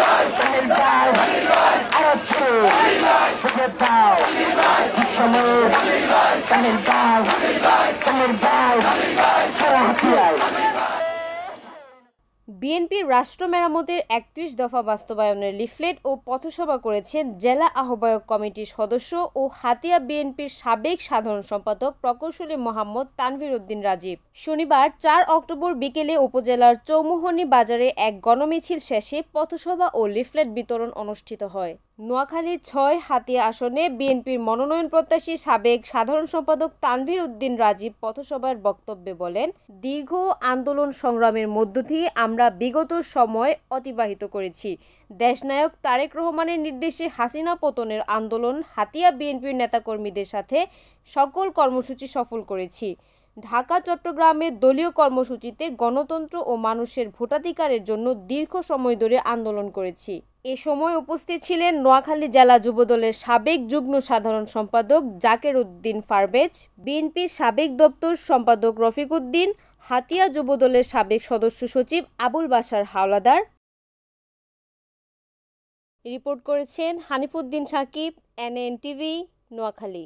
ভাই তামিল ভাই আরো দাও সময় তামিল ভাই হাতিয়ার। বিএনপির রাষ্ট্র মেরামতের ৩১ দফা বাস্তবায়নের লিফলেট ও পথসভা করেছেন জেলা আহ্বায়ক কমিটির সদস্য ও হাতিয়া বিএনপির সাবেক সাধারণ সম্পাদক প্রকৌশলী মোহাম্মদ তানভীর উদ্দিন রাজীব। শনিবার ৪ অক্টোবর বিকেলে উপজেলার চৌমুহনী বাজারে এক গণমিছিল শেষে পথসভা ও লিফলেট বিতরণ অনুষ্ঠিত হয়। নোয়াখালী ৬ হাতিয়া আসনে বিএনপির মনোনয়ন প্রত্যাশী সাবেক সাধারণ সম্পাদক তানভীর উদ্দিন রাজীব পথসভার বক্তব্যে বলেন, দীর্ঘ আন্দোলন সংগ্রামের মধ্য দিয়ে আমরা বিগত সময় অতিবাহিত করেছি। দেশনায়ক তারেক রহমানের নির্দেশে হাসিনা পতনের আন্দোলন হাতিয়া বিএনপির নেতাকর্মীদের সাথে সকল কর্মসূচি সফল করেছি। ঢাকা চট্টগ্রামে দলীয় কর্মসূচিতে গণতন্ত্র ও মানুষের ভোটাধিকারের জন্য দীর্ঘ সময় ধরে আন্দোলন করেছি। এ সময় উপস্থিত ছিলেন নোয়াখালী জেলা যুবদলের সাবেক যুগ্ম সাধারণ সম্পাদক জাকের উদ্দিন পারভেজ, বিএনপির সাবেক দপ্তর সম্পাদক রফিক উদ্দিন, হাতিয়া যুবদলের সাবেক সদস্য সচিব আবুল বাশার হাওলাদার। রিপোর্ট করেছেন হানিফুদ্দিন সাকিব, NNTV, নোয়াখালী।